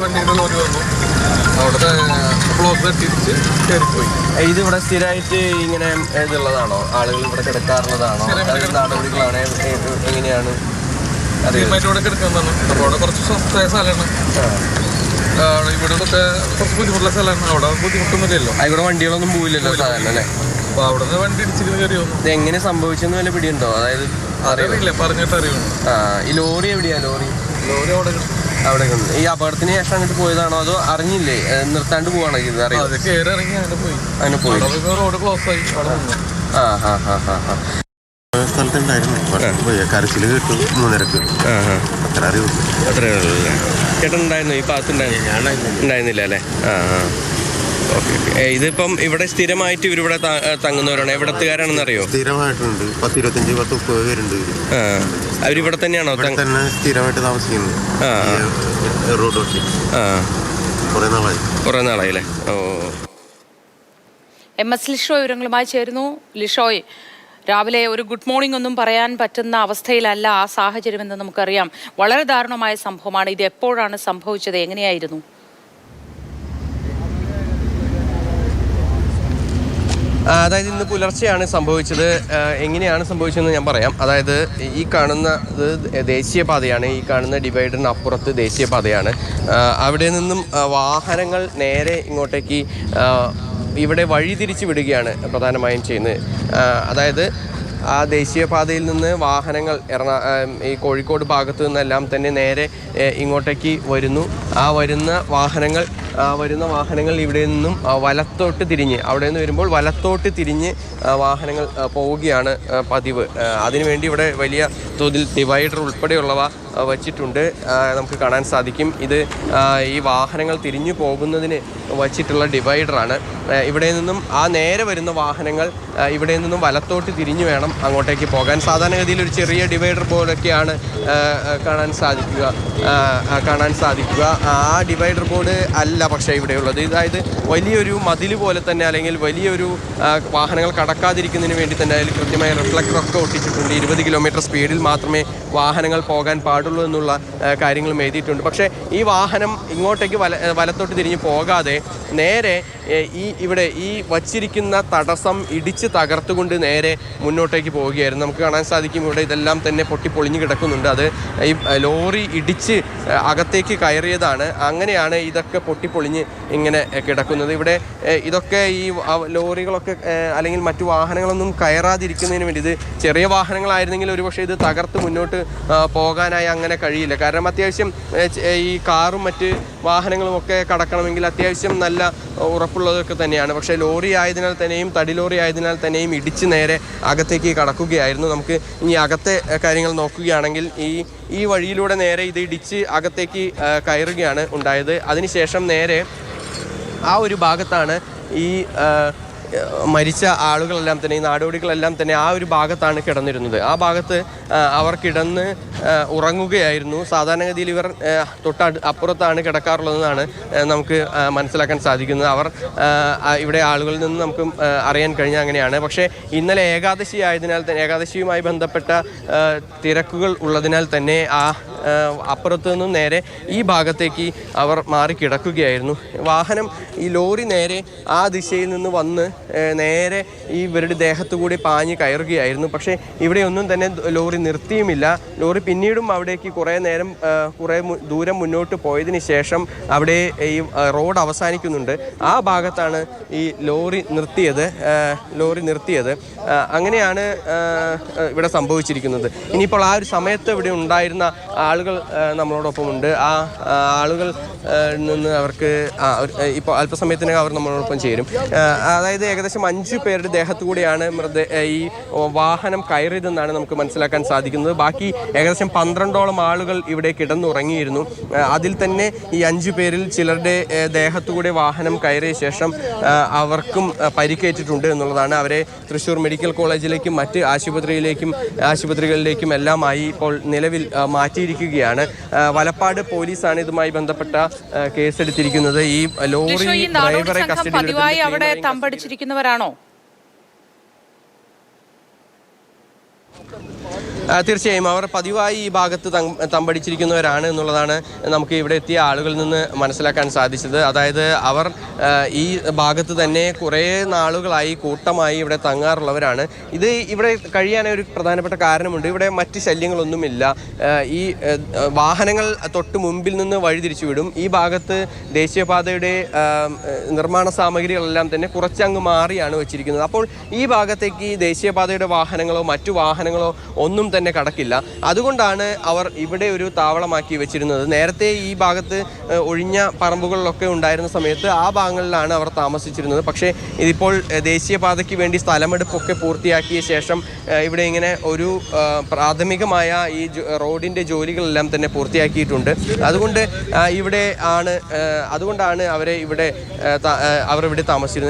വണ്ടിയുടെ ലോറി വന്നു, അവിടുത്തെ ബ്ലോക്ക് തിരിച്ച് കയറിപ്പോയി. ഇത് ഇവിടെ സ്ഥിരമായിട്ട് ഇങ്ങനെ ഇതുള്ളതാണോ? ആളുകൾ ഇവിടെ കിടക്കാറുള്ളതാണോ? നടപടികളാണ് എങ്ങനെയാണ്? ഇവിടെ കിടക്കുന്നതാണ്. അപ്പോൾ അവിടെ കുറച്ച് സ്വസ്ഥമായ സ്ഥലമാണ്. ഇവിടെ കുറച്ച് ബുദ്ധിമുട്ടുള്ള സ്ഥലമാണ്. അവിടെ ബുദ്ധിമുട്ടൊന്നുമില്ലല്ലോ. ഇവിടെ വണ്ടികളൊന്നും പോവില്ലല്ലോ സാധാരണ അല്ലേ? അപ്പൊ അവിടെ നിന്ന് വണ്ടി ഇടിച്ചിട്ട് കയറി വന്നു. ഇത് എങ്ങനെ സംഭവിച്ചെന്ന് വല്ല പിടിയുണ്ടോ? അതായത് അറിയില്ല, പറഞ്ഞിട്ട് അറിയുന്നു. ഈ ലോറി എവിടെയാ? ലോറി അവിടെ ഈ അപകടത്തിന് ശേഷം അങ്ങോട്ട് പോയതാണോ അതോ അറിഞ്ഞില്ലേ നിർത്താണ്ട് പോവാണോ? ഇത് അറിയാം അങ്ങനെ പോയി. റോഡ് ക്ലോസ് ആയി. സ്ഥലത്തുണ്ടായിരുന്നു, കരച്ചിൽ കേട്ടു 3:30. അത്ര അറിവ്. അത്രേ ഉള്ളൂ. ചേട്ടൻ ഉണ്ടായിരുന്നു ഈ ഭാഗത്തുണ്ടായിരുന്നില്ല അല്ലേ? Okay okay. ഇതിപ്പം ഇവിടെ സ്ഥിരമായിട്ട് ഇവരിവിടെ തങ്ങുന്നവരാണ്? എവിടത്തുകാരാണെന്ന് അറിയോ? സ്ഥിരമായിട്ടുണ്ട്. 10-25-30 പേരുണ്ട്. അവരിവിടെ തന്നെയാണോ? തന്നെ സ്ഥിരമായിട്ട് താമസിക്കുന്നത്. റോഡ് കുറെ നാളായി അല്ലേ? ഓ. MS ലിഷോയ് വിവരങ്ങളുമായി ചേരുന്നു. ലിഷോയ്, രാവിലെ ഒരു ഗുഡ് മോർണിംഗ് ഒന്നും പറയാൻ പറ്റുന്ന അവസ്ഥയിലല്ല ആ സാഹചര്യമെന്ന് നമുക്കറിയാം. വളരെ ദാരുണമായ സംഭവമാണ്. ഇത് എപ്പോഴാണ് സംഭവിച്ചത്? എങ്ങനെയായിരുന്നു? അതായത് ഇന്ന് പുലർച്ചെയാണ് സംഭവിച്ചത്. എങ്ങനെയാണ് സംഭവിച്ചതെന്ന് ഞാൻ പറയാം. അതായത് ഈ കാണുന്നത് ദേശീയപാതയാണ്. ഈ കാണുന്ന ഡിവൈഡറിന് അപ്പുറത്ത് ദേശീയപാതയാണ്. അവിടെ നിന്നും വാഹനങ്ങൾ നേരെ ഇങ്ങോട്ടേക്ക് ഇവിടെ വഴിതിരിച്ച് വിടുകയാണ് പ്രധാനമായും ചെയ്യുന്നത്. അതായത് ആ ദേശീയപാതയിൽ നിന്ന് വാഹനങ്ങൾ ഈ കോഴിക്കോട് ഭാഗത്തു നിന്നെല്ലാം തന്നെ നേരെ ഇങ്ങോട്ടേക്ക് വരുന്നു. ആ വരുന്ന വാഹനങ്ങൾ ഇവിടെ നിന്നും വലത്തോട്ട് തിരിഞ്ഞ്, അവിടെ നിന്ന് വരുമ്പോൾ വലത്തോട്ട് തിരിഞ്ഞ് വാഹനങ്ങൾ പോവുകയാണ് പതിവ്. അതിനുവേണ്ടി ഇവിടെ വലിയ തോതിൽ ഡിവൈഡർ ഉൾപ്പെടെയുള്ളവ വച്ചിട്ടുണ്ട്. നമുക്ക് കാണാൻ സാധിക്കും. ഇത് ഈ വാഹനങ്ങൾ തിരിഞ്ഞു പോകുന്നതിന് വച്ചിട്ടുള്ള ഡിവൈഡറാണ്. ഇവിടെ നിന്നും ആ നേരെ വരുന്ന വാഹനങ്ങൾ ഇവിടെ നിന്നും വലത്തോട്ട് തിരിഞ്ഞു വേണം അങ്ങോട്ടേക്ക് പോകാൻ. സാധാരണഗതിയിൽ ഒരു ചെറിയ ഡിവൈഡർ പോലൊക്കെയാണ് കാണാൻ സാധിക്കുക. ആ ഡിവൈഡർ ബോർഡ് അല്ല പക്ഷേ ഇവിടെയുള്ളത്. അതായത് വലിയൊരു മതിൽ പോലെ തന്നെ, അല്ലെങ്കിൽ വലിയൊരു വാഹനങ്ങൾ കടക്കാതിരിക്കുന്നതിന് വേണ്ടി തന്നെ അതിൽ കൃത്യമായ റിഫ്ലക്ടറൊക്കെ ഒട്ടിച്ചിട്ടുണ്ട്. 20 കിലോമീറ്റർ സ്പീഡിൽ മാത്രമേ വാഹനങ്ങൾ പോകാൻ പാടുള്ളൂ എന്നുള്ള കാര്യങ്ങളും എഴുതിയിട്ടുണ്ട്. പക്ഷേ ഈ വാഹനം ഇങ്ങോട്ടേക്ക് വലത്തോട്ട് തിരിഞ്ഞ് പോകാതെ നേരെ ഇവിടെ ഈ വച്ചിരിക്കുന്ന തടസ്സം ഇടിച്ച് തകർത്തുകൊണ്ട് നേരെ മുന്നോട്ടേക്ക് പോവുകയായിരുന്നു. നമുക്ക് കാണാൻ സാധിക്കും ഇവിടെ ഇതെല്ലാം തന്നെ പൊട്ടിപ്പൊളിഞ്ഞ് കിടക്കുന്നുണ്ട്. അത് ഈ ലോറി ഇടിച്ച് അകത്തേക്ക് കയറിയതാണ്. അങ്ങനെയാണ് ഇതൊക്കെ പൊട്ടിപ്പൊളിഞ്ഞ് ഇങ്ങനെ കിടക്കുന്നത്. ഇവിടെ ഇതൊക്കെ ഈ ലോറികളൊക്കെ അല്ലെങ്കിൽ മറ്റു വാഹനങ്ങളൊന്നും കയറാതിരിക്കുന്നതിന് വേണ്ടി, ഇത് ചെറിയ വാഹനങ്ങളായിരുന്നെങ്കിൽ ഒരുപക്ഷെ ഇത് തകർത്ത് മുന്നോട്ട് പോകാനായി അങ്ങനെ കഴിയില്ല. കാരണം അത്യാവശ്യം ഈ കാറും മറ്റ് വാഹനങ്ങളും ഒക്കെ കടക്കണമെങ്കിൽ അത്യാവശ്യം നല്ല ഉറപ്പുള്ളതൊക്കെ തന്നെയാണ്. പക്ഷേ ലോറി ആയതിനാൽ തന്നെയും, തടി ലോറി ആയതിനാൽ തന്നെയും ഇടിച്ച് നേരെ അകത്തേക്ക് കടക്കുകയായിരുന്നു. നമുക്ക് ഇനി അകത്തെ കാര്യങ്ങൾ നോക്കുകയാണെങ്കിൽ ഈ വഴിയിലൂടെ നേരെ ഇത് ഇടിച്ച് അകത്തേക്ക് കയറുകയാണ് ഉണ്ടായത്. അതിനുശേഷം നേരെ ആ ഒരു ഭാഗത്താണ് ഈ മരിച്ച ആളുകളെല്ലാം തന്നെ, ഈ നാടോടികളെല്ലാം തന്നെ ആ ഒരു ഭാഗത്താണ് കിടന്നിരുന്നത്. ആ ഭാഗത്ത് അവർ കിടന്ന് ഉറങ്ങുകയായിരുന്നു. സാധാരണഗതിയിൽ ഇവർ അപ്പുറത്താണ് കിടക്കാറുള്ളതെന്നാണ് നമുക്ക് മനസ്സിലാക്കാൻ സാധിക്കുന്നത്. അവർ ഇവിടെ ആളുകളിൽ നിന്ന് നമുക്ക് അറിയാൻ കഴിഞ്ഞ അങ്ങനെയാണ്. പക്ഷേ ഇന്നലെ ഏകാദശിയുമായി ബന്ധപ്പെട്ട തിരക്കുകൾ ഉള്ളതിനാൽ തന്നെ അപ്പുറത്ത് നിന്നും നേരെ ഈ ഭാഗത്തേക്ക് അവർ മാറി കിടക്കുകയായിരുന്നു. വാഹനം, ഈ ലോറി നേരെ ആ ദിശയിൽ നിന്ന് വന്ന് നേരെ ഇവരുടെ ദേഹത്തു കൂടി പാഞ്ഞ് കയറുകയായിരുന്നു. പക്ഷേ ഇവിടെയൊന്നും തന്നെ ലോറി നിർത്തിയുമില്ല. ലോറി പിന്നീടും അവിടേക്ക് കുറേ ദൂരം മുന്നോട്ട് പോയതിന് ശേഷം അവിടെ ഈ റോഡ് അവസാനിക്കുന്നുണ്ട്. ആ ഭാഗത്താണ് ഈ ലോറി നിർത്തിയത്. അങ്ങനെയാണ് ഇവിടെ സംഭവിച്ചിരിക്കുന്നത്. ഇനിയിപ്പോൾ ആ ഒരു സമയത്ത് ഇവിടെ ഉണ്ടായിരുന്ന ആളുകൾ നമ്മളോടൊപ്പമുണ്ട്. ആ ആളുകൾ നിന്ന് അവർക്ക് ഇപ്പോൾ അല്പസമയത്തിനകം അവർ നമ്മളോടൊപ്പം ചേരും. അതായത് ഏകദേശം 5 പേരുടെ ദേഹത്തു കൂടിയാണ് ഈ വാഹനം കയറിയതെന്നാണ് നമുക്ക് മനസ്സിലാക്കാൻ സാധിക്കുന്നത്. ബാക്കി ഏകദേശം 12ഓളം ആളുകൾ ഇവിടെ കിടന്നുറങ്ങിയിരുന്നു. അതിൽ തന്നെ ഈ 5 പേരിൽ ചിലരുടെ ദേഹത്തുകൂടെ വാഹനം കയറിയ ശേഷം അവർക്കും പരിക്കേറ്റിട്ടുണ്ട് എന്നുള്ളതാണ്. അവരെ തൃശ്ശൂർ മെഡിക്കൽ കോളേജിലേക്കും മറ്റ് ആശുപത്രികളിലേക്കും എല്ലാമായി ഇപ്പോൾ നിലവിൽ മാറ്റിയിരിക്കുകയാണ്. വലപ്പാട് പോലീസാണ് ഇതുമായി ബന്ധപ്പെട്ട കേസെടുത്തിരിക്കുന്നത്. ഈ ലോറി ഡ്രൈവറെ പതിവായി അവിടെ തമ്പടിച്ചിരിക്കുന്നവരാണോ? തീർച്ചയായും അവർ പതിവായി ഈ ഭാഗത്ത് തമ്പടിച്ചിരിക്കുന്നവരാണ് എന്നുള്ളതാണ് നമുക്ക് ഇവിടെ എത്തിയ ആളുകളിൽ നിന്ന് മനസ്സിലാക്കാൻ സാധിച്ചത്. അതായത് അവർ ഈ ഭാഗത്ത് തന്നെ കുറേ നാളുകളായി കൂട്ടമായി ഇവിടെ തങ്ങാറുള്ളവരാണ്. ഇത് ഇവിടെ കഴിയാനൊരു ഒരു പ്രധാനപ്പെട്ട കാരണമുണ്ട്. ഇവിടെ മറ്റ് ശല്യങ്ങളൊന്നുമില്ല. ഈ വാഹനങ്ങൾ തൊട്ട് മുമ്പിൽ നിന്ന് വഴിതിരിച്ചു വിടും. ഈ ഭാഗത്ത് ദേശീയപാതയുടെ നിർമ്മാണ സാമഗ്രികളെല്ലാം തന്നെ കുറച്ചങ്ങ് മാറിയാണ് വെച്ചിരിക്കുന്നത്. അപ്പോൾ ഈ ഭാഗത്തേക്ക് ദേശീയപാതയുടെ വാഹനങ്ങളോ മറ്റു വാഹനങ്ങളോ ഒന്നും തന്നെ കടക്കില്ല. അതുകൊണ്ടാണ് അവർ ഇവിടെ ഒരു താവളമാക്കി വെച്ചിരുന്നത്. നേരത്തെ ഈ ഭാഗത്ത് ഒഴിഞ്ഞ പറമ്പുകളിലൊക്കെ ഉണ്ടായിരുന്ന സമയത്ത് ആ ഭാഗങ്ങളിലാണ് അവർ താമസിച്ചിരുന്നത്. പക്ഷേ ഇതിപ്പോൾ ദേശീയപാതയ്ക്ക് വേണ്ടി സ്ഥലമെടുപ്പൊക്കെ പൂർത്തിയാക്കിയ ശേഷം ഇവിടെ ഇങ്ങനെ ഒരു പ്രാഥമികമായ ഈ റോഡിൻ്റെ ജോലികളെല്ലാം തന്നെ പൂർത്തിയാക്കിയിട്ടുണ്ട്. അതുകൊണ്ടാണ് അവർ ഇവിടെ താമസിച്ചിരുന്നത്.